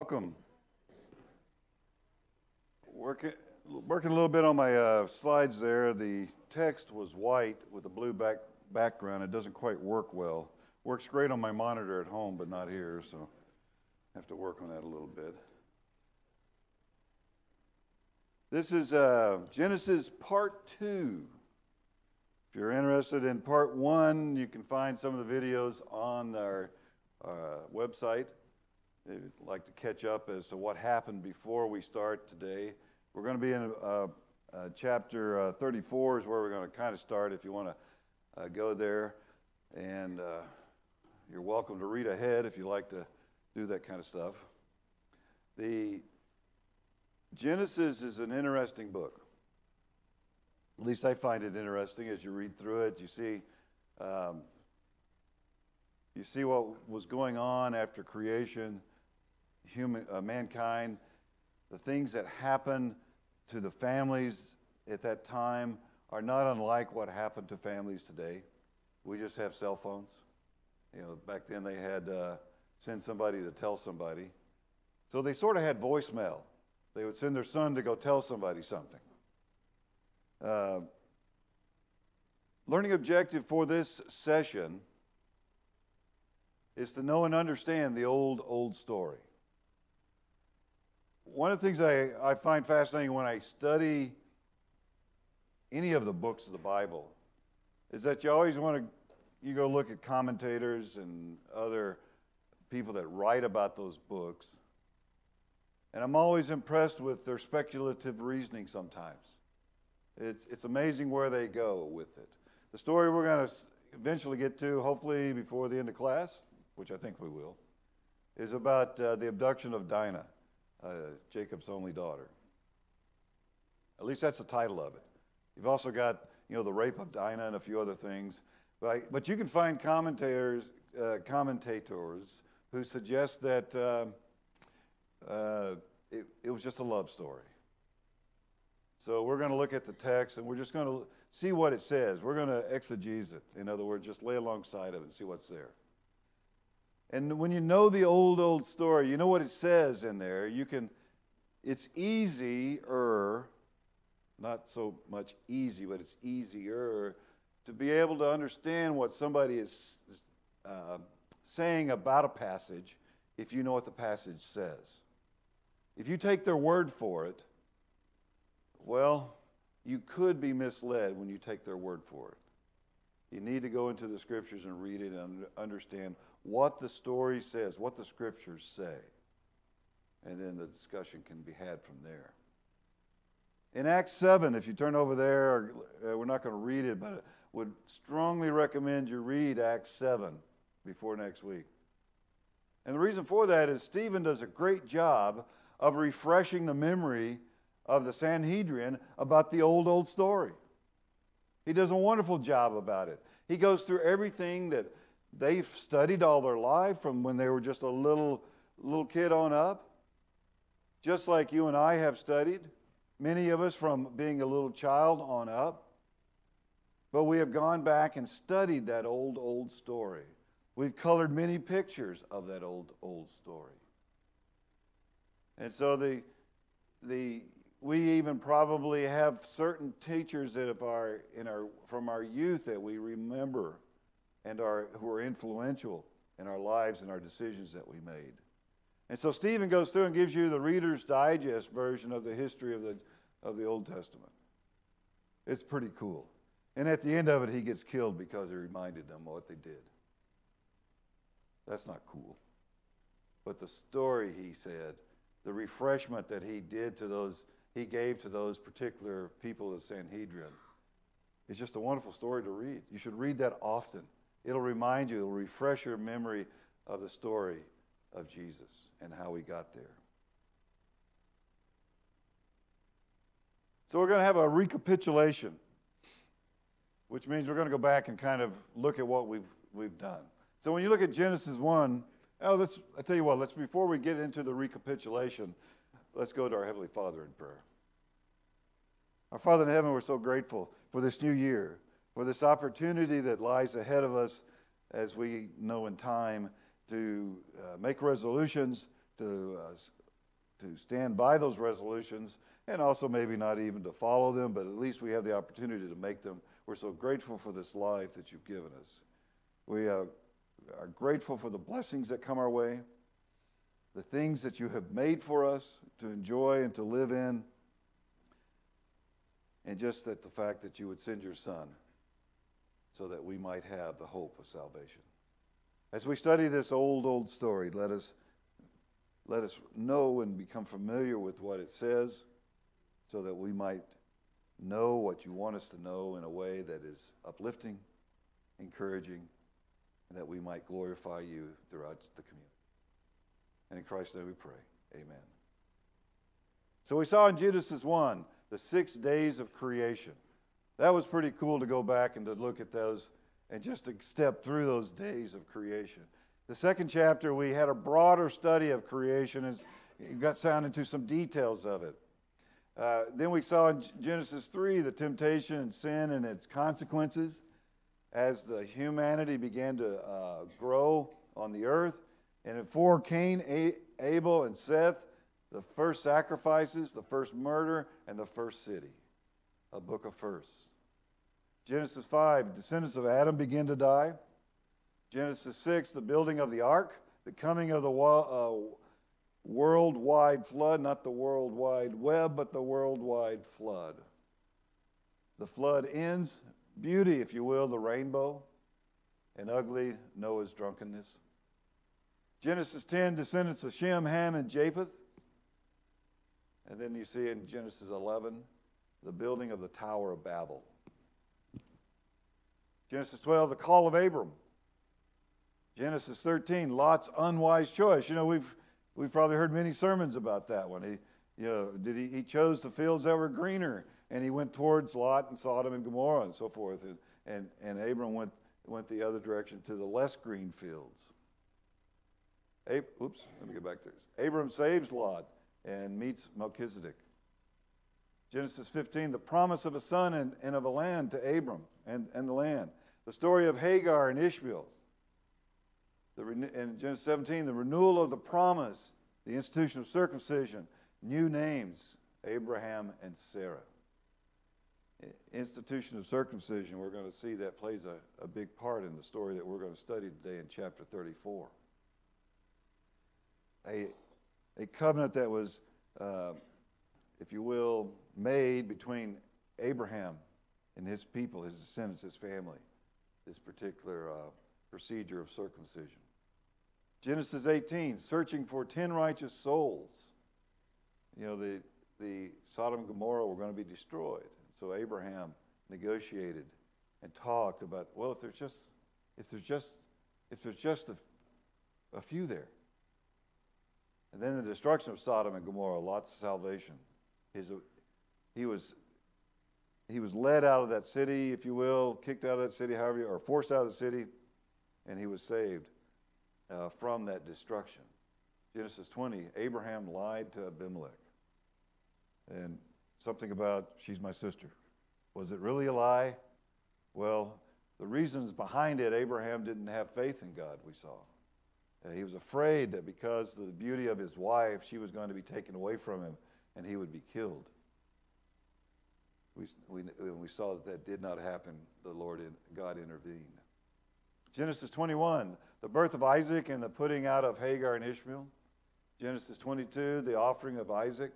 Welcome. Working a little bit on my slides there. The text was white with a blue background. It doesn't quite work well. Works great on my monitor at home, but not here, so I have to work on that a little bit. This is Genesis Part 2. If you're interested in Part 1, you can find some of the videos on our website. If you'd like to catch up as to what happened before we start today. We're going to be in chapter 34 is where we're going to kind of start if you want to go there. And you're welcome to read ahead if you like to do that kind of stuff. The Genesis is an interesting book. At least I find it interesting as you read through it. You see what was going on after creation, mankind, the things that happened to the families at that time are not unlike what happened to families today. We just have cell phones. You know, back then they had send somebody to tell somebody. So they sort of had voicemail. They would send their son to go tell somebody something. Learning objective for this session is to know and understand the old story. One of the things I find fascinating when I study any of the books of the Bible is that you always you go look at commentators and other people that write about those books, and I'm always impressed with their speculative reasoning sometimes. It's amazing where they go with it. The story we're going to eventually get to, hopefully before the end of class, which I think we will, is about the abduction of Dinah, Jacob's only daughter. At least that's the title of it. You've also got, the rape of Dinah and a few other things. But you can find commentators who suggest that it was just a love story. So we're going to look at the text and we're just going to see what it says. We're going to exegese it. In other words, just lay alongside of it and see what's there. And when you know the old story, you know what it says in there. It's easier, not so much easy, but it's easier to be able to understand what somebody is saying about a passage if you know what the passage says. If you take their word for it, well, you could be misled when you take their word for it. You need to go into the scriptures and read it and understand what the story says, what the scriptures say. And then the discussion can be had from there. In Acts 7, if you turn over there, we're not going to read it, but I would strongly recommend you read Acts 7 before next week. And the reason for that is Stephen does a great job of refreshing the memory of the Sanhedrin about the old story. He does a wonderful job about it. He goes through everything that they've studied all their life from when they were just a little kid on up, just like you and I have studied, many of us from being a little child on up. But we have gone back and studied that old story. We've colored many pictures of that old story. And so we even probably have certain teachers that from our youth that we remember and who are influential in our lives and our decisions that we made. And so Stephen goes through and gives you the Reader's Digest version of the history of the Old Testament. It's pretty cool. And at the end of it, he gets killed because he reminded them of what they did. That's not cool. But the story, he said, the refreshment that he gave to those particular people of the Sanhedrin, is just a wonderful story to read. You should read that often. It'll remind you, it'll refresh your memory of the story of Jesus and how he got there. So we're going to have a recapitulation, which means we're going to go back and kind of look at what we've done. So when you look at Genesis 1, I tell you what, before we get into the recapitulation, let's go to our Heavenly Father in prayer. Our Father in heaven, we're so grateful for this new year, for this opportunity that lies ahead of us as we know in time to make resolutions, to stand by those resolutions, and also maybe not even to follow them, but at least we have the opportunity to make them. We're so grateful for this life that you've given us. We are grateful for the blessings that come our way, the things that you have made for us to enjoy and to live in, and just that the fact that you would send your Son so that we might have the hope of salvation. As we study this old story, let us know and become familiar with what it says so that we might know what you want us to know in a way that is uplifting, encouraging, and that we might glorify you throughout the community. And in Christ's name we pray. Amen. So we saw in Genesis 1, the 6 days of creation. That was pretty cool to go back and to look at those and just to step through those days of creation. The second chapter, we had a broader study of creation and got down into some details of it. Then we saw in Genesis 3 the temptation and sin and its consequences as the humanity began to grow on the earth. And in 4, Cain, Abel, and Seth, the first sacrifices, the first murder, and the first city. A book of firsts. Genesis 5, descendants of Adam begin to die. Genesis 6, the building of the ark, the coming of the worldwide flood, not the World Wide Web, but the worldwide flood. The flood ends, beauty, if you will, the rainbow, and ugly, Noah's drunkenness. Genesis 10, descendants of Shem, Ham, and Japheth. And then you see in Genesis 11, the building of the Tower of Babel. Genesis 12, the call of Abram. Genesis 13, Lot's unwise choice. You know, we've probably heard many sermons about that one. He chose the fields that were greener, and he went towards Lot and Sodom and Gomorrah and so forth. And Abram went the other direction to the less green fields. Let me get back there. Abram saves Lot and meets Melchizedek. Genesis 15, the promise of a son and of a land to Abram and the land. The story of Hagar and Ishmael. In Genesis 17, the renewal of the promise, the institution of circumcision, new names, Abraham and Sarah. Institution of circumcision, we're going to see that plays a big part in the story that we're going to study today in chapter 34. A covenant that was, if you will, made between Abraham and his people, his descendants, his family, this particular procedure of circumcision. Genesis 18, searching for 10 righteous souls. You know, the Sodom and Gomorrah were going to be destroyed. So Abraham negotiated and talked about, well, if there's just a few there. And then the destruction of Sodom and Gomorrah, Lot's salvation. He was led out of that city, if you will, kicked out of that city, or forced out of the city, and he was saved from that destruction. Genesis 20, Abraham lied to Abimelech. And something about, she's my sister. Was it really a lie? Well, the reasons behind it, Abraham didn't have faith in God, we saw. He was afraid that because of the beauty of his wife, she was going to be taken away from him and he would be killed. We saw that did not happen. God intervened. Genesis 21, the birth of Isaac and the putting out of Hagar and Ishmael. Genesis 22, the offering of Isaac.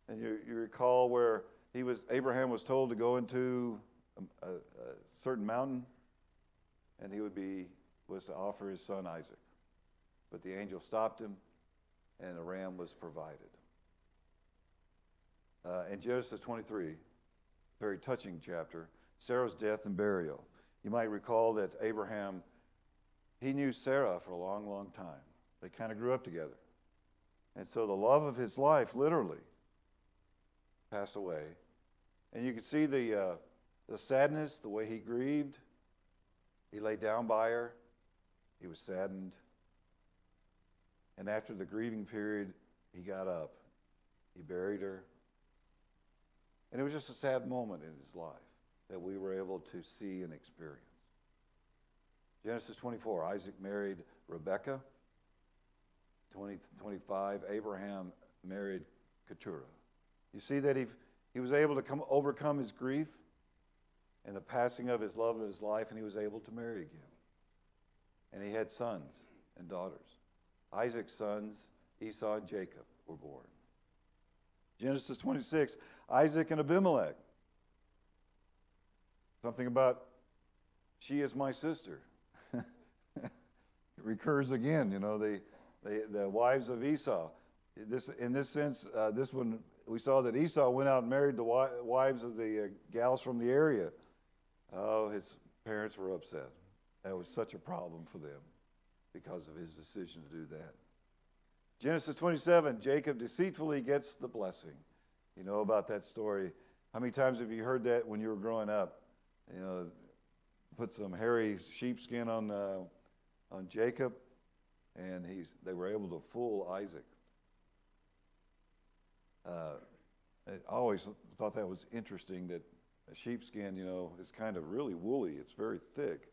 And you recall where Abraham was told to go into a certain mountain, and he was to offer his son Isaac. But the angel stopped him, and a ram was provided. In Genesis 23, very touching chapter, Sarah's death and burial. You might recall that Abraham, he knew Sarah for a long, long time. They kind of grew up together. And so the love of his life literally passed away. And you could see the sadness, the way he grieved. He lay down by her. He was saddened. And after the grieving period, he got up. He buried her. And it was just a sad moment in his life that we were able to see and experience. Genesis 24, Isaac married Rebekah 25, Abraham married Keturah. You see that he was able to overcome his grief and the passing of his love of his life, and he was able to marry again. And he had sons and daughters. Isaac's sons, Esau and Jacob, were born. Genesis 26, Isaac and Abimelech. Something about, she is my sister. It recurs again, the wives of Esau. In this sense, this one, we saw that Esau went out and married the wives of the gals from the area. Oh, his parents were upset. That was such a problem for them because of his decision to do that. Genesis 27, Jacob deceitfully gets the blessing. You know about that story. How many times have you heard that when you were growing up? Put some hairy sheepskin on Jacob, and they were able to fool Isaac. I always thought that was interesting that a sheepskin, is kind of really woolly. It's very thick.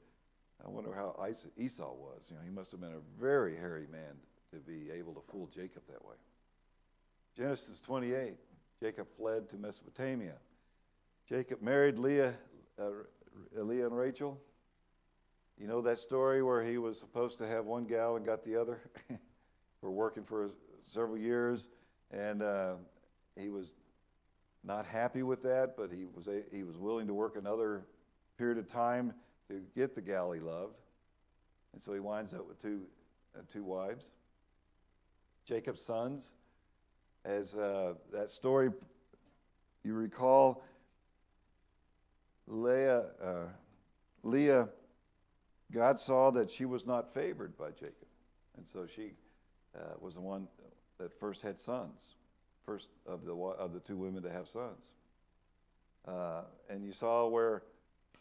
I wonder how Esau was. He must have been a very hairy man to be able to fool Jacob that way. Genesis 28, Jacob fled to Mesopotamia. Jacob married Leah and Rachel. You know that story where he was supposed to have one gal and got the other for working for several years, and he was not happy with that, but he was willing to work another period of time to get the gal he loved, and so he winds up with two wives. Jacob's sons, as that story you recall, Leah, God saw that she was not favored by Jacob, and so she was the one that first had sons, first of the two women to have sons. And you saw where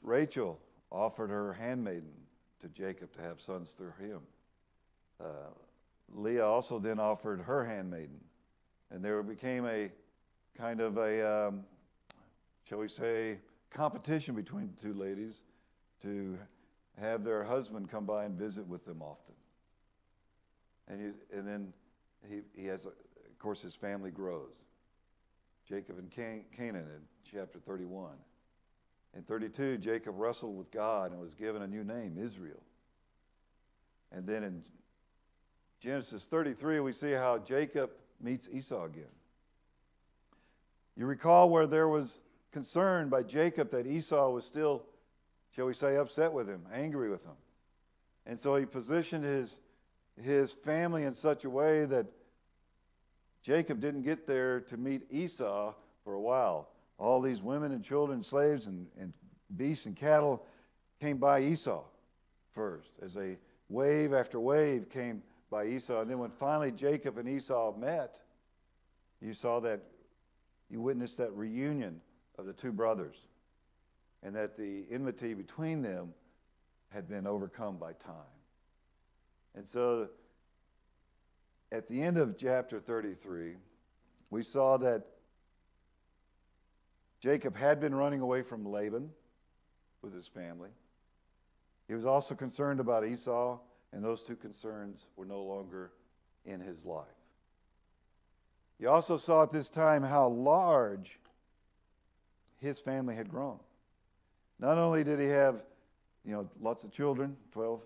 Rachel offered her handmaiden to Jacob to have sons through him. Leah also then offered her handmaiden, and there became a kind of a, shall we say, competition between the two ladies to have their husband come by and visit with them often. And then he has, of course, his family grows. Jacob and Canaan in chapter 31. In 32, Jacob wrestled with God and was given a new name, Israel. And then in Genesis 33, we see how Jacob meets Esau again. You recall where there was concern by Jacob that Esau was still, shall we say, upset with him, angry with him. And so he positioned his family in such a way that Jacob didn't get there to meet Esau for a while. All these women and children, slaves and beasts and cattle came by Esau first, as a wave after wave came by Esau. And then when finally Jacob and Esau met, you witnessed that reunion of the two brothers, and that the enmity between them had been overcome by time. And so at the end of chapter 33, we saw that Jacob had been running away from Laban with his family. He was also concerned about Esau, and those two concerns were no longer in his life. You also saw at this time how large his family had grown. Not only did he have, lots of children, 12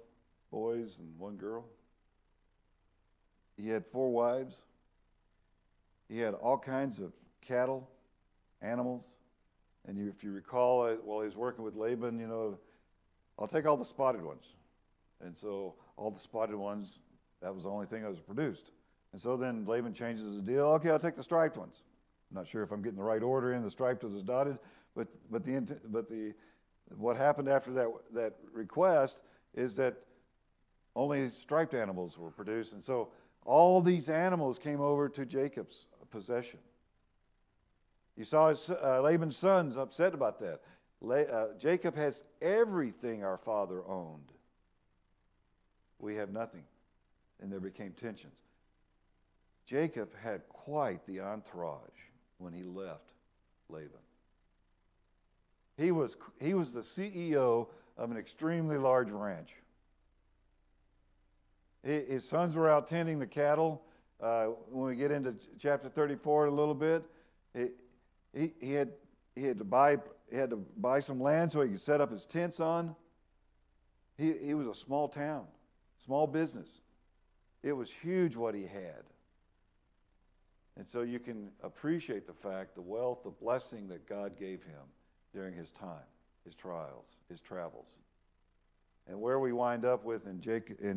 boys and one girl. He had 4 wives. He had all kinds of cattle, animals. And if you recall, while he was working with Laban, I'll take all the spotted ones. And so all the spotted ones, that was the only thing that was produced. And so then Laban changes the deal. Okay, I'll take the striped ones. I'm not sure if I'm getting the right order in. The striped was dotted, but what happened after that request is that only striped animals were produced, and so all these animals came over to Jacob's possession. You saw Laban's sons upset about that. Jacob has everything our father owned. We have nothing, and there became tensions. Jacob had quite the entourage when he left Laban. He was the CEO of an extremely large ranch. His sons were out tending the cattle. When we get into chapter 34 a little bit, he had to buy some land so he could set up his tents on. He was a small town, small business. It was huge what he had. And so you can appreciate the fact, the wealth, the blessing that God gave him during his time, his trials, his travels. And where we wind up with in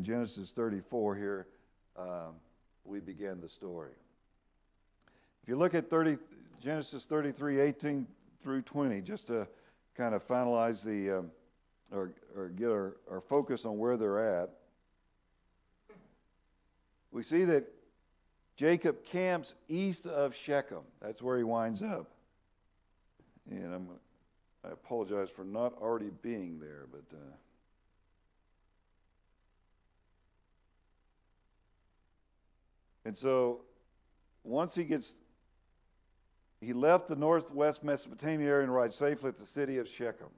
Genesis 34 here, we begin the story. If you look at Genesis 33, 18 through 20, just to kind of finalize or get our focus on where they're at, we see that Jacob camps east of Shechem. That's where he winds up. And I apologize for not already being there, but and so once he left the northwest Mesopotamia area and arrived safely at the city of Shechem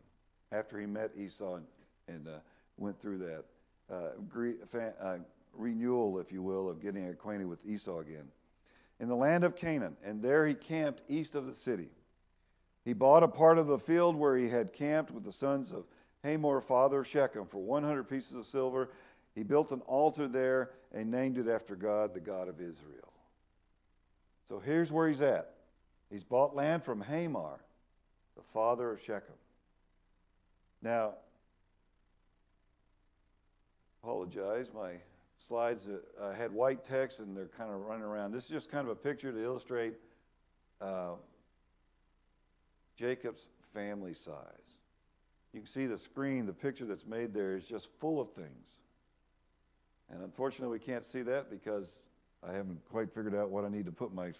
after he met Esau and went through that renewal, if you will, of getting acquainted with Esau again. In the land of Canaan, and there he camped east of the city. He bought a part of the field where he had camped with the sons of Hamor, father of Shechem, for 100 pieces of silver. He built an altar there and named it after God, the God of Israel. So here's where he's at. He's bought land from Hamor, the father of Shechem. Now, apologize, my slides had white text and they're kind of running around. This is just kind of a picture to illustrate Jacob's family size. You can see the screen, the picture that's made there is just full of things. And unfortunately, we can't see that because I haven't quite figured out what I need to put my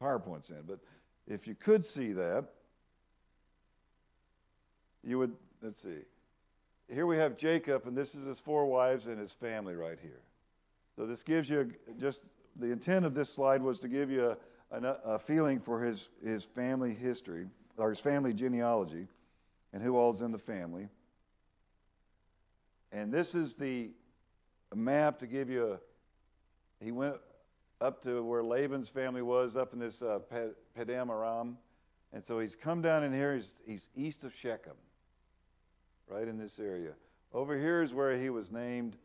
PowerPoints in. But if you could see that, you would, let's see. Here we have Jacob, and this is his 4 wives and his family right here. So this gives you just, the intent of this slide was to give you a feeling for his family history, or his family genealogy, and who all's in the family. And this is the map to give you he went up to where Laban's family was, up in this Padam Aram. And so he's come down in here, he's east of Shechem, right in this area. Over here is where he was named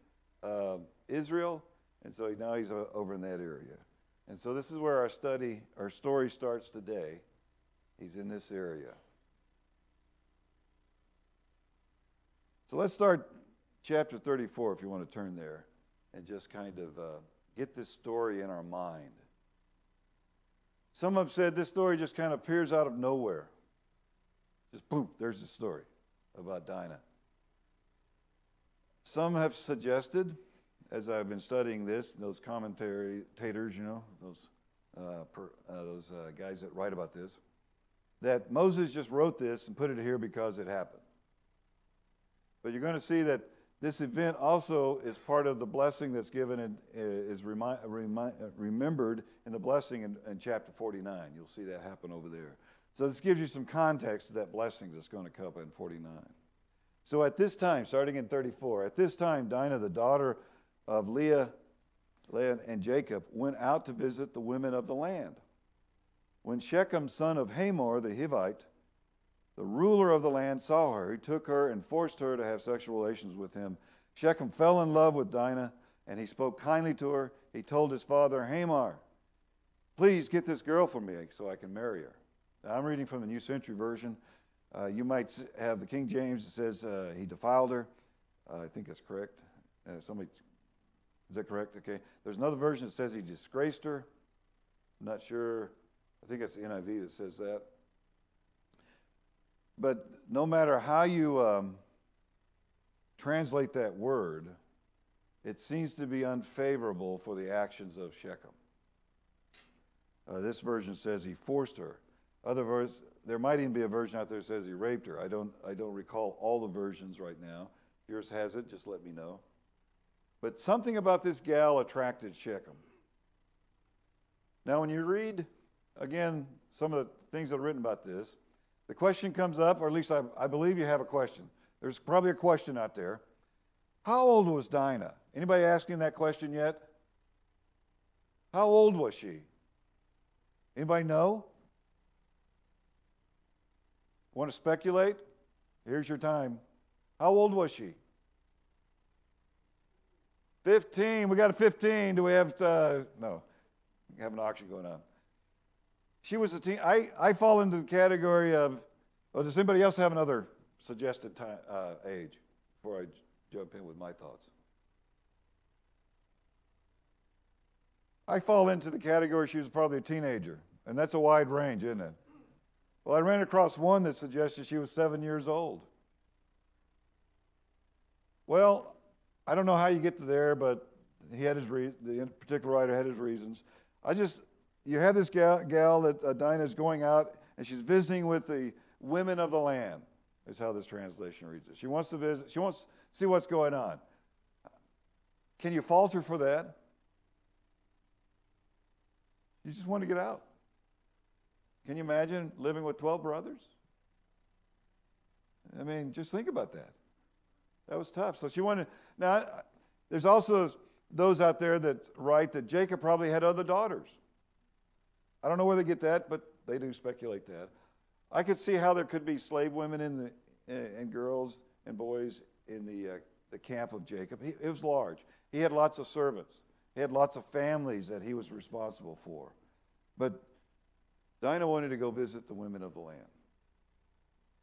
Israel, and so now he's over in that area. And so this is where our story starts today. He's in this area. So let's start chapter 34, if you want to turn there, and just kind of get this story in our mind. Some have said this story just kind of appears out of nowhere. Just boom, there's the story about Dinah. Some have suggested, as I've been studying this, those commentators, you know, those guys that write about this, that Moses just wrote this and put it here because it happened. But you're going to see that this event also is part of the blessing that's given and is remembered in the blessing in chapter 49. You'll see that happen over there. So this gives you some context to that blessing that's going to come in 49. So at this time, starting in 34, at this time, Dinah, the daughter of Leah and Jacob, went out to visit the women of the land. When Shechem, son of Hamor, the Hivite, the ruler of the land, saw her, he took her and forced her to have sexual relations with him. Shechem fell in love with Dinah, and he spoke kindly to her. He told his father, Hamor, please get this girl for me so I can marry her. Now, I'm reading from the New Century Version. You might have the King James that says he defiled her. I think that's correct. Is that correct? Okay. There's another version that says he disgraced her. I'm not sure. I think it's the NIV that says that. But no matter how you translate that word, it seems to be unfavorable for the actions of Shechem. This version says he forced her. Other versions, there might even be a version out there that says he raped her. I don't recall all the versions right now. If yours has it, just let me know. But something about this gal attracted Shechem. Now, when you read, again, some of the things that are written about this, the question comes up, or at least I believe you have a question. There's probably a question out there. How old was Dinah? Anybody asking that question yet? How old was she? Anybody know? Want to speculate? Here's your time. How old was she? 15. We got a 15. Do we have no? We have an auction going on. She was a teen. I fall into the category of, well, does anybody else have another suggested time, age before I jump in with my thoughts? I fall into the category she was probably a teenager, and that's a wide range, isn't it? Well, I ran across one that suggested she was 7 years old. Well, I don't know how you get to there, but he had his the particular writer had his reasons. You have this gal that Dinah is going out, and she's visiting with the women of the land, is how this translation reads it. She wants to visit, she wants to see what's going on. Can you fault her for that? You just want to get out. Can you imagine living with 12 brothers? I mean, just think about that. That was tough. So she wanted. Now, there's also those out there that write that Jacob probably had other daughters. I don't know where they get that, but they do speculate that. I could see how there could be slave women and girls and boys in the camp of Jacob. It was large. He had lots of servants. He had lots of families that he was responsible for. But Dinah wanted to go visit the women of the land.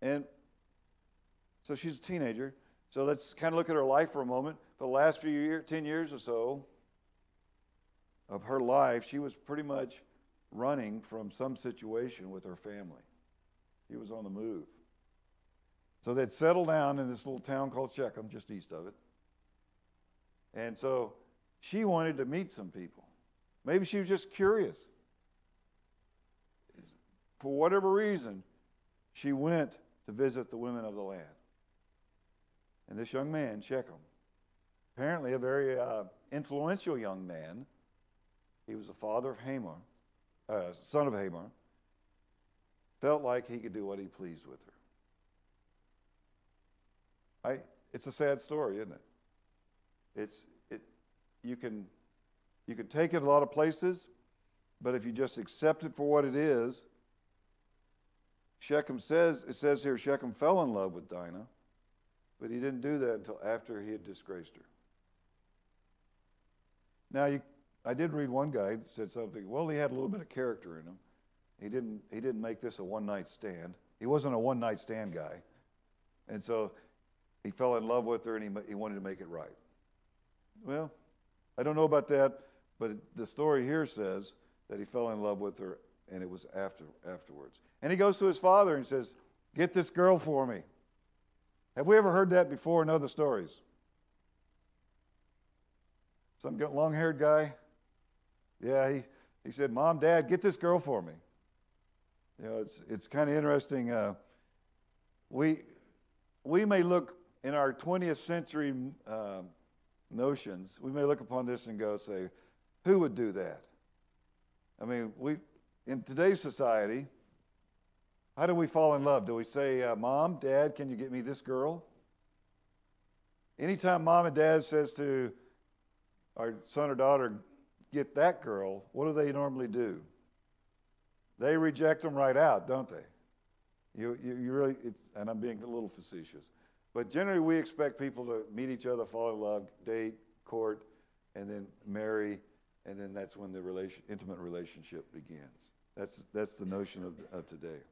And so she's a teenager. So let's kind of look at her life for a moment. For the last few years, 10 years or so of her life, she was pretty much running from some situation with her family. She was on the move. So they'd settled down in this little town called Shechem, just east of it. And so she wanted to meet some people. Maybe she was just curious. For whatever reason, she went to visit the women of the land. And this young man, Shechem, apparently a very influential young man, he was the father of Hamor, son of Hamor, felt like he could do what he pleased with her. It's a sad story, isn't it? You can take it a lot of places, but if you just accept it for what it is, it says here, Shechem fell in love with Dinah, but he didn't do that until after he had disgraced her. Now, I did read one guy that said something, well, he had a little bit of character in him. He didn't make this a one-night stand. He wasn't a one-night stand guy. And so he fell in love with her, and he wanted to make it right. Well, I don't know about that, but the story here says that he fell in love with her, and it was afterwards. And he goes to his father and says, get this girl for me. Have we ever heard that before in other stories? Some long-haired guy? Yeah, he said, Mom, Dad, get this girl for me. You know, it's kind of interesting. We may look in our 20th century notions, we may look upon this and say, who would do that? I mean, in today's society, how do we fall in love? Do we say, Mom, Dad, can you get me this girl? Anytime Mom and Dad says to our son or daughter, get that girl, what do they normally do? They reject them right out, don't they? You really, and I'm being a little facetious, but generally we expect people to meet each other, fall in love, date, court, and then marry, and then that's when the intimate relationship begins. That's the notion of today.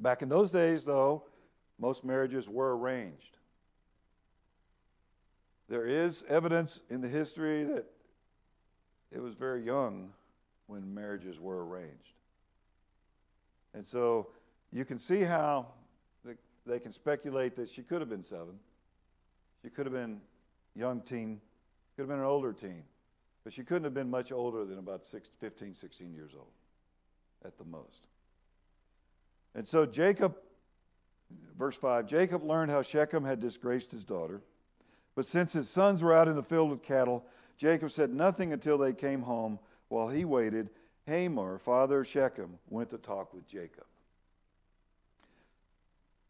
Back in those days, though, most marriages were arranged. There is evidence in the history that it was very young when marriages were arranged. And so you can see how they can speculate that she could have been 7. She could have been a young teen, could have been an older teen. But she couldn't have been much older than about 15, 16 years old at the most. And so Jacob, verse 5, Jacob learned how Shechem had disgraced his daughter. But since his sons were out in the field with cattle, Jacob said nothing until they came home. While he waited, Hamor, father of Shechem, went to talk with Jacob.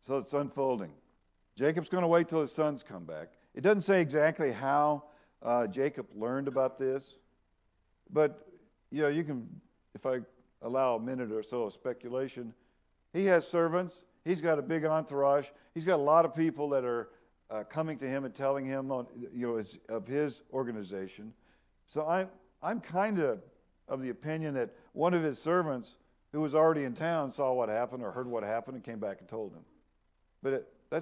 So it's unfolding. Jacob's going to wait till his sons come back. It doesn't say exactly how Jacob learned about this. But, you can, if I allow a minute or so of speculation, he has servants. He's got a big entourage. He's got a lot of people that are coming to him and telling him of his organization. So I'm kind of the opinion that one of his servants who was already in town saw what happened or heard what happened and came back and told him. But I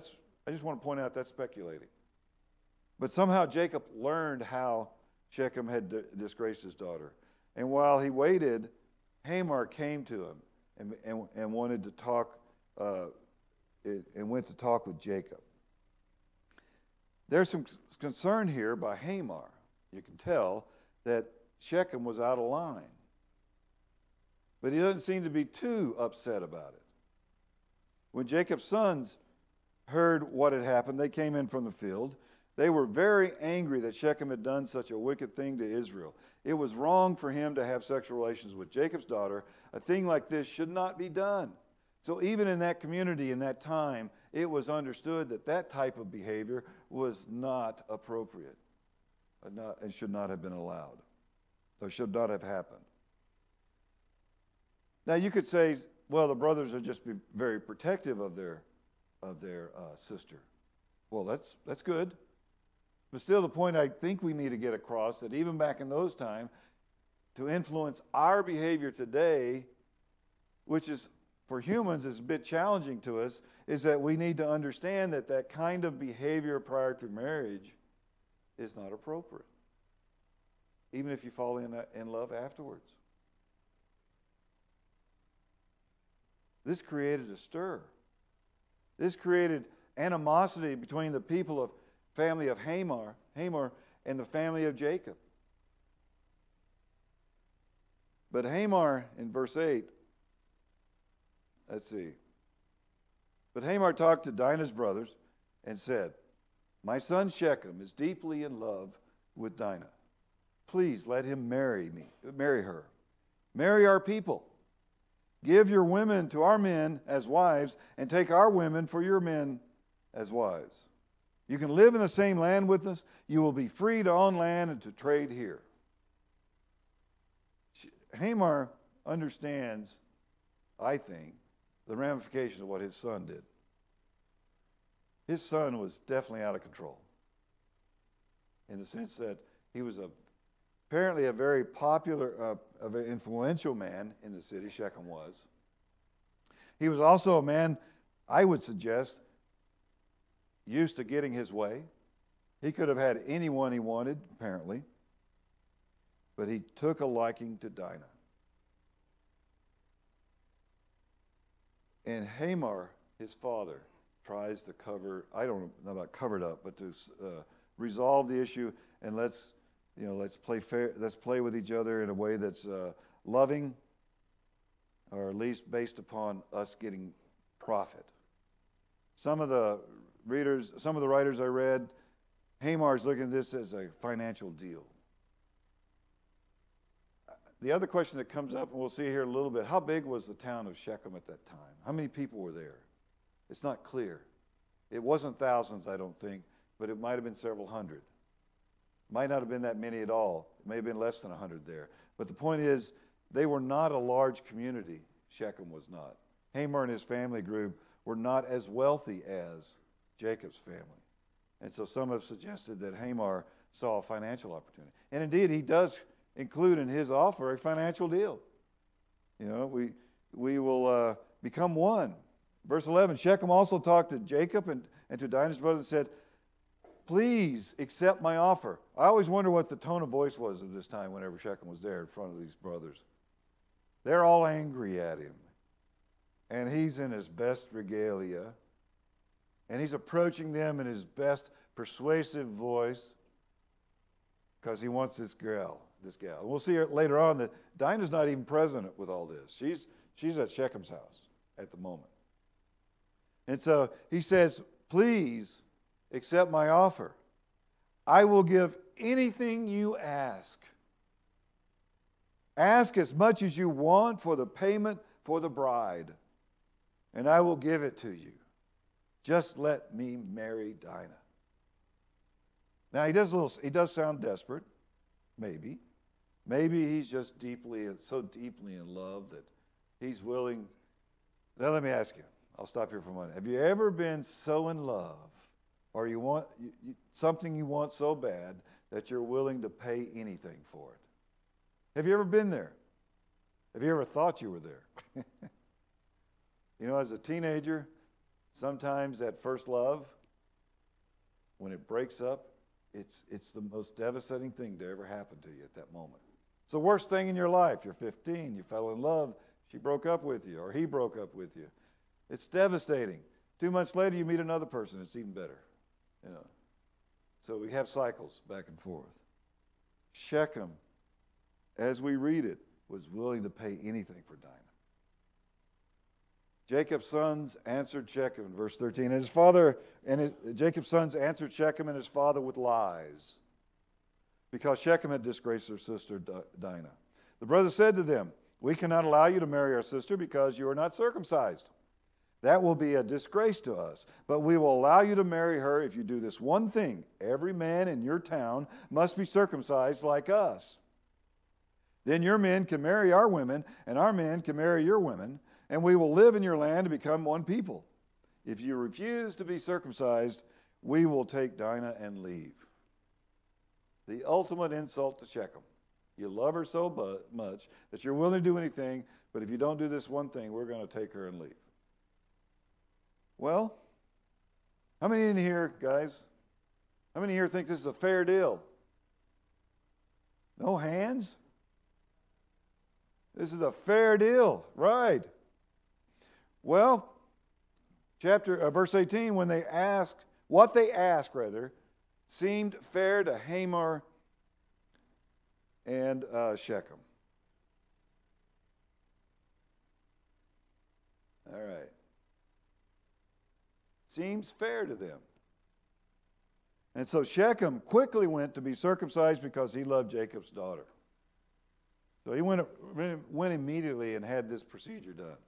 just want to point out that's speculating. But somehow Jacob learned how Shechem had disgraced his daughter. And while he waited, Hamor came to him and wanted to talk and went to talk with Jacob. There's some concern here by Hamor. You can tell that Shechem was out of line. But he doesn't seem to be too upset about it. When Jacob's sons heard what had happened, they came in from the field. They were very angry that Shechem had done such a wicked thing to Israel. It was wrong for him to have sexual relations with Jacob's daughter. A thing like this should not be done. So even in that community, in that time, it was understood that that type of behavior was not appropriate and should not have been allowed, or should not have happened. Now you could say, well, the brothers are just very protective of their sister. Well, that's good. But still, the point I think we need to get across that even back in those times, to influence our behavior today, which is for humans is a bit challenging to us, is that we need to understand that that kind of behavior prior to marriage is not appropriate, even if you fall in love afterwards. This created a stir. This created animosity between the people of family of Hamor and the family of Jacob. But Hamor, in verse 8, let's see. But Hamor talked to Dinah's brothers and said, "My son Shechem is deeply in love with Dinah. Please let him marry her. Marry our people. Give your women to our men as wives, and take our women for your men as wives. You can live in the same land with us. You will be free to own land and to trade here." Hamor understands, I think, the ramifications of what his son did. His son was definitely out of control, in the sense that he was apparently a very popular, a very influential man in the city. Shechem was. He was also a man, I would suggest, used to getting his way. He could have had anyone he wanted, apparently, but he took a liking to Dinah. And Hamor, his father, tries to I don't know about covered up, but to resolve the issue, and let's play fair. Let's play with each other in a way that's loving, or at least based upon us getting profit. Some of the writers I read, Hamar's looking at this as a financial deal. The other question that comes up, and we'll see here in a little bit, how big was the town of Shechem at that time? How many people were there? It's not clear. It wasn't thousands, I don't think, but it might have been several hundred. Might not have been that many at all. It may have been less than 100 there. But the point is, they were not a large community. Shechem was not. Hamor and his family group were not as wealthy as Jacob's family. And so some have suggested that Hamor saw a financial opportunity. And indeed, he does include in his offer a financial deal. We will become one. Verse 11, Shechem also talked to Jacob and to Dinah's brother and said, "Please accept my offer." I always wonder what the tone of voice was at this time whenever Shechem was there in front of these brothers. They're all angry at him. And he's in his best regalia. And he's approaching them in his best persuasive voice because he wants this gal. And we'll see later on that Dinah's not even present with all this. She's at Shechem's house at the moment. And so he says, "Please accept my offer. I will give anything you ask. Ask as much as you want for the payment for the bride, and I will give it to you. Just let me marry Dinah." Now, he does sound desperate, maybe. Maybe he's just so deeply in love that he's willing. Now, let me ask you. I'll stop here for a moment. Have you ever been so in love, or you want something you want so bad that you're willing to pay anything for it? Have you ever been there? Have you ever thought you were there? You know, as a teenager, sometimes that first love, when it breaks up, it's the most devastating thing to ever happen to you at that moment. It's the worst thing in your life. You're 15, you fell in love, she broke up with you, or he broke up with you. It's devastating. 2 months later, you meet another person, it's even better. You know. So we have cycles back and forth. Shechem, as we read it, was willing to pay anything for Dinah. Jacob's sons answered Shechem in verse 13. Jacob's sons answered Shechem and his father with lies, because Shechem had disgraced their sister Dinah. The brothers said to them, "We cannot allow you to marry our sister because you are not circumcised. That will be a disgrace to us. But we will allow you to marry her if you do this one thing. Every man in your town must be circumcised like us. Then your men can marry our women, and our men can marry your women, and we will live in your land and become one people. If you refuse to be circumcised, we will take Dinah and leave." The ultimate insult to Shechem. You love her so much that you're willing to do anything, but if you don't do this one thing, we're going to take her and leave. Well, how many in here, guys, how many here think this is a fair deal? No hands? This is a fair deal, right? Well, verse 18, what they asked, seemed fair to Hamor and Shechem. All right. Seems fair to them. And so Shechem quickly went to be circumcised because he loved Jacob's daughter. So he went immediately and had this procedure done.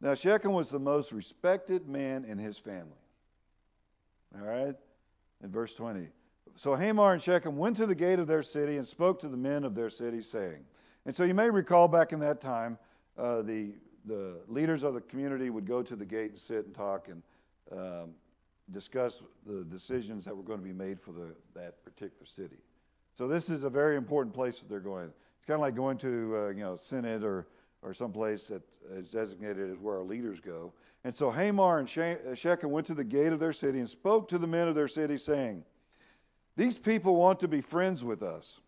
Now Shechem was the most respected man in his family. All right? In verse 20. So Hamor and Shechem went to the gate of their city and spoke to the men of their city, saying. And so you may recall back in that time, the leaders of the community would go to the gate and sit and talk and discuss the decisions that were going to be made for that particular city. So this is a very important place that they're going. It's kind of like going to Synod or someplace that is designated as where our leaders go. And so Hamor and Shechem went to the gate of their city and spoke to the men of their city, saying, "These people want to be friends with us.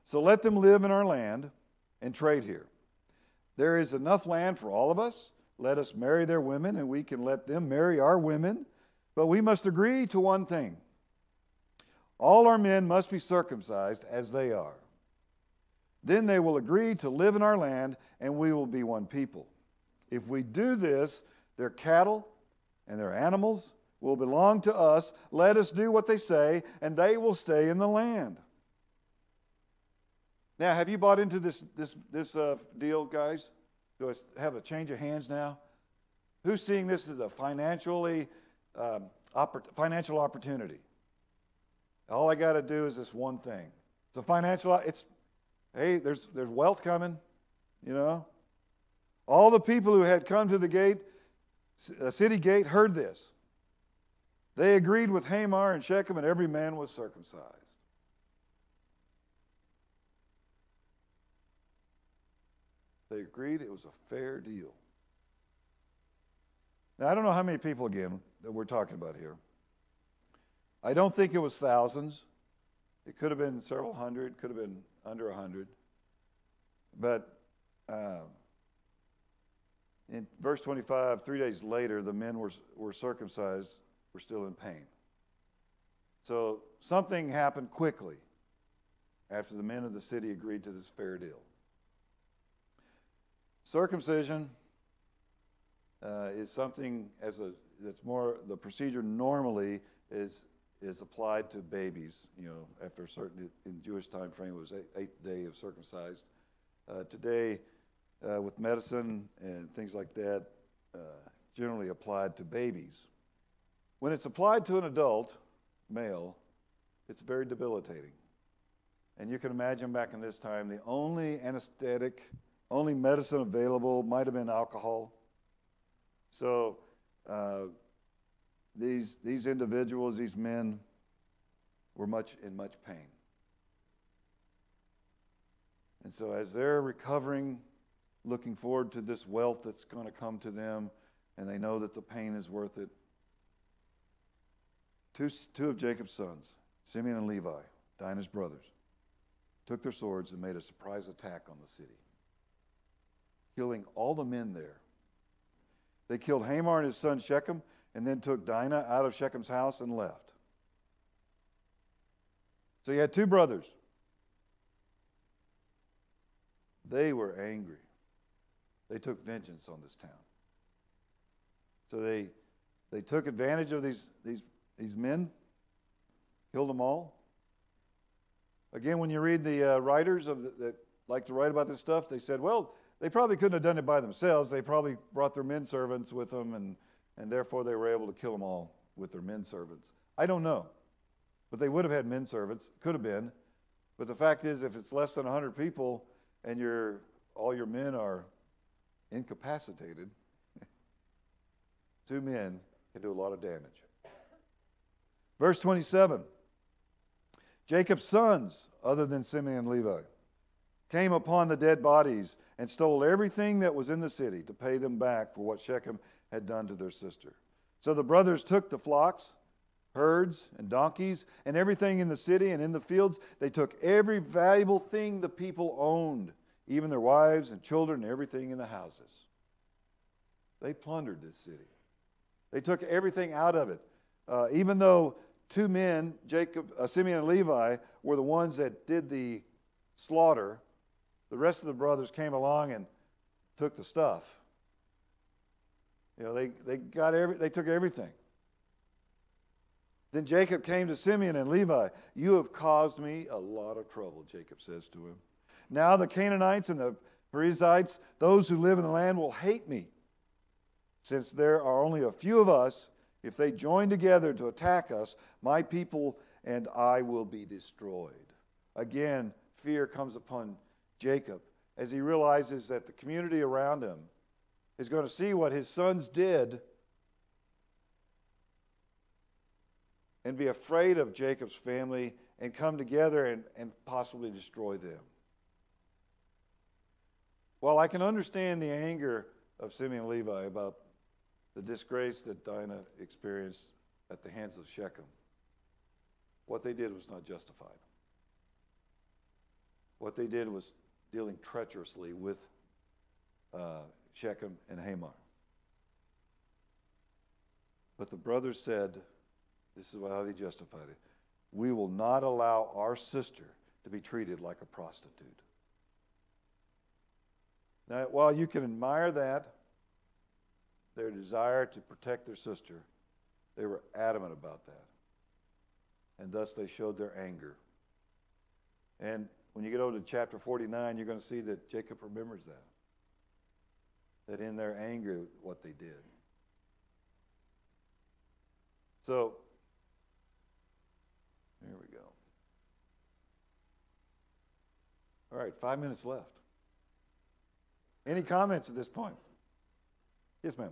So let them live in our land and trade here. There is enough land for all of us. Let us marry their women, and we can let them marry our women. But we must agree to one thing. All our men must be circumcised as they are. Then they will agree to live in our land, and we will be one people. If we do this, their cattle and their animals will belong to us. Let us do what they say, and they will stay in the land." Now, have you bought into this deal, guys? Do I have a change of hands now? Who's seeing this as a financial opportunity? All I got to do is this one thing. It's a financial. Hey, there's wealth coming, you know. All the people who had come to the gate, city gate, heard this. They agreed with Hamor and Shechem, and every man was circumcised. They agreed it was a fair deal. Now, I don't know how many people, again, that we're talking about here. I don't think it was thousands. It could have been several hundred, could have been under 100. But in verse 25, 3 days later, the men were circumcised, were still in pain. So something happened quickly after the men of the city agreed to this fair deal. Circumcision is something that's more, the procedure normally is applied to babies, after a certain, in Jewish time frame, it was eighth day of circumcised. Today, with medicine and things like that, generally applied to babies. When it's applied to an adult male, it's very debilitating. And you can imagine back in this time, the only anesthetic, only medicine available might have been alcohol. So these individuals, these men, were in much pain. And so as they're recovering, looking forward to this wealth that's going to come to them, and they know that the pain is worth it, two of Jacob's sons, Simeon and Levi, Dinah's brothers, took their swords and made a surprise attack on the city, killing all the men there. They killed Hamor and his son Shechem, and then took Dinah out of Shechem's house and left. So you had two brothers. They were angry. They took vengeance on this town. So they took advantage of these men, killed them all. Again, when you read the writers that like to write about this stuff, they said, well, they probably couldn't have done it by themselves. They probably brought their men servants with them, and therefore they were able to kill them all with their men servants. I don't know. But they would have had men servants. Could have been. But the fact is, if it's less than 100 people and all your men are incapacitated, two men can do a lot of damage. Verse 27, Jacob's sons, other than Simeon and Levi, came upon the dead bodies and stole everything that was in the city to pay them back for what Shechem had done to their sister. So the brothers took the flocks, herds, and donkeys, and everything in the city and in the fields. They took every valuable thing the people owned, even their wives and children and everything in the houses. They plundered this city. They took everything out of it. Even though two men, Simeon and Levi, were the ones that did the slaughter, the rest of the brothers came along and took the stuff. You know, they took everything. Then Jacob came to Simeon and Levi. You have caused me a lot of trouble, Jacob says to him. Now the Canaanites and the Perizzites, those who live in the land, will hate me. Since there are only a few of us, if they join together to attack us, my people and I will be destroyed. Again, fear comes upon Jacob as he realizes that the community around him is going to see what his sons did and be afraid of Jacob's family and come together and possibly destroy them. While I can understand the anger of Simeon and Levi about the disgrace that Dinah experienced at the hands of Shechem, what they did was not justified. What they did was dealing treacherously with Shechem and Hamor. But the brothers said, this is how they justified it, we will not allow our sister to be treated like a prostitute. Now, while you can admire that, their desire to protect their sister, they were adamant about that. And thus they showed their anger. And when you get over to chapter 49, you're going to see that Jacob remembers that. That in their anger, what they did. So, here we go. All right, 5 minutes left. Any comments at this point? Yes, ma'am.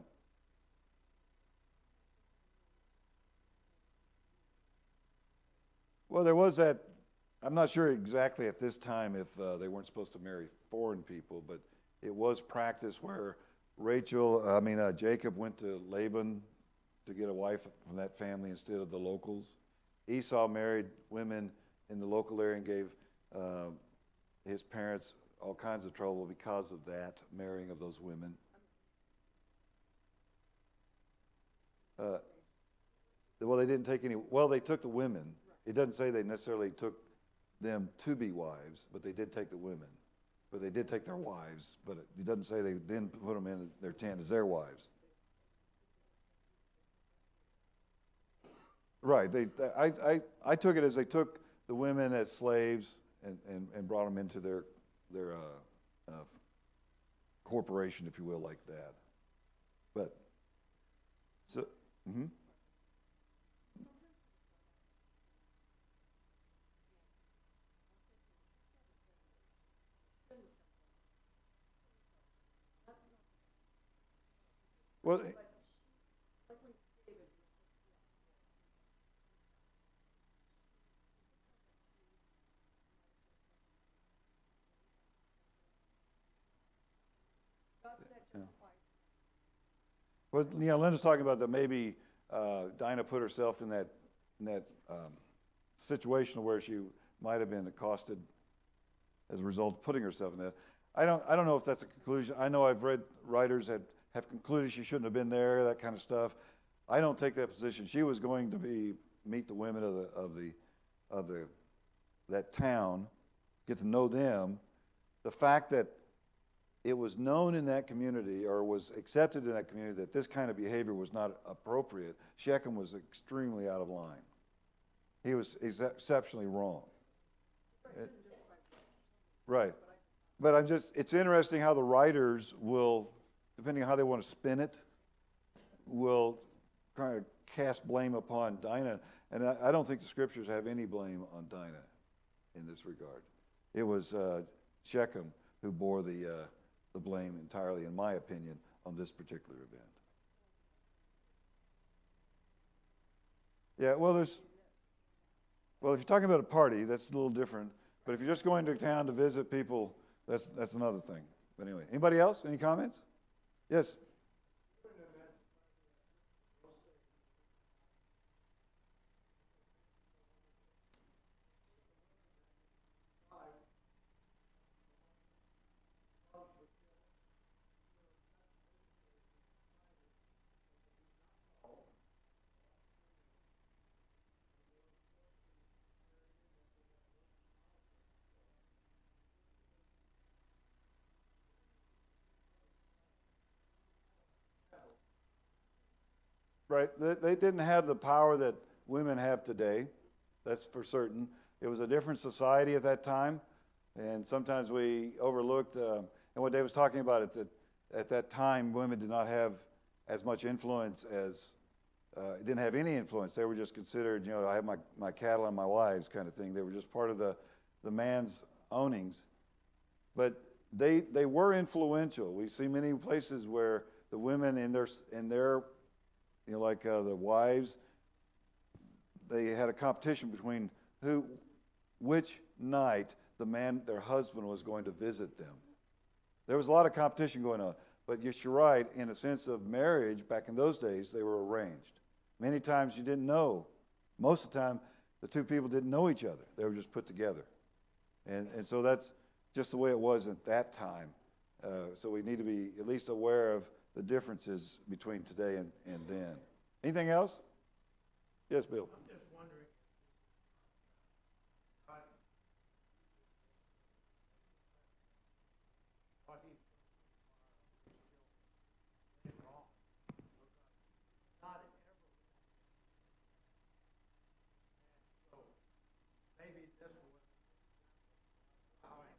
Well, there was that, I'm not sure exactly at this time if they weren't supposed to marry foreign people, but it was practice where Jacob went to Laban to get a wife from that family instead of the locals. Esau married women in the local area and gave his parents all kinds of trouble because of that marrying of those women. They didn't take any. Well, they took the women. It doesn't say they necessarily took them to be wives, but they did take the women. But they did take their wives, but it doesn't say they then put them in their tent as their wives. Right. I took it as they took the women as slaves and brought them into their corporation, if you will, like that. But so. Well, yeah. Well, Linda's talking about that maybe Dinah put herself in that situation where she might have been accosted as a result of putting herself in that. I don't know if that's a conclusion. I know I've read writers that have concluded she shouldn't have been there, that kind of stuff. I don't take that position. She was going to meet the women of that town, get to know them. The fact that it was known in that community or was accepted in that community that this kind of behavior was not appropriate, Shechem was extremely out of line. He was exceptionally wrong. Right. But it's interesting how the writers will, depending on how they want to spin it, will kind of cast blame upon Dinah. And I don't think the scriptures have any blame on Dinah in this regard. It was Shechem who bore the blame entirely, in my opinion, on this particular event. Yeah, well, if you're talking about a party, that's a little different. But if you're just going to town to visit people, that's another thing. But anyway, anybody else? Any comments? Yes. Right. They didn't have the power that women have today. That's for certain. It was a different society at that time, and sometimes we overlooked. And what Dave was talking about at that time, women did not have as much influence as didn't have any influence. They were just considered, I have my cattle and my wives kind of thing. They were just part of the man's ownings. But they were influential. We see many places where the women in their like the wives, they had a competition between which night their husband was going to visit them. There was a lot of competition going on. But yes, you're right, in a sense of marriage, back in those days, they were arranged. Many times you didn't know. Most of the time, the two people didn't know each other. They were just put together. And so that's just the way it was at that time. So we need to be at least aware of the differences between today and then. Anything else? Yes, Bill. I'm just wondering, what he did wrong. Not ever. So maybe this was allowing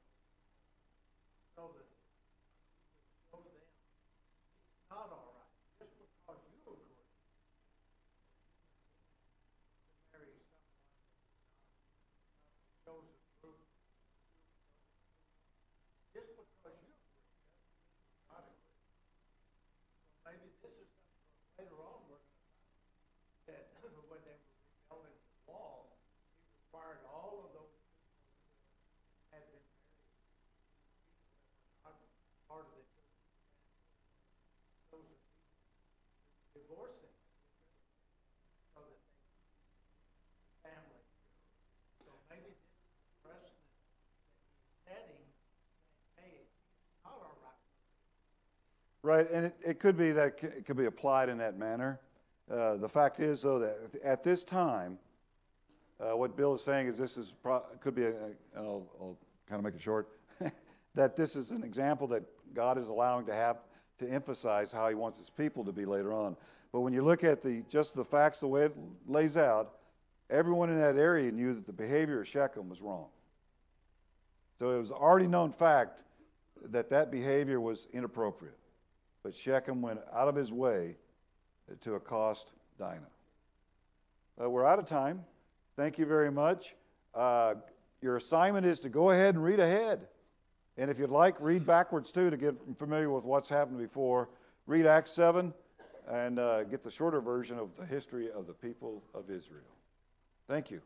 so that show them it's not all right. Just because you agree to marry someone chosen group, just because you agree, not agree. So maybe this is something later on we're going to find that when they were rebuilding the wall, he required all of those people who had been married, people that were not part of the chosen people, divorcing so that they family. So maybe this is the precedent that he's setting, saying, hey, it's not all right. Right, and it could be that it could be applied in that manner. The fact is, though, that at this time, what Bill is saying is could be, and I'll kind of make it short, that this is an example that God is allowing to emphasize how he wants his people to be later on. But when you look at just the facts, the way it lays out, everyone in that area knew that the behavior of Shechem was wrong. So it was already known fact that behavior was inappropriate. But Shechem went out of his way to accost Dinah. We're out of time. Thank you very much. Your assignment is to go ahead and read ahead. And if you'd like, read backwards too to get familiar with what's happened before. Read Acts 7 and get the shorter version of the history of the people of Israel. Thank you.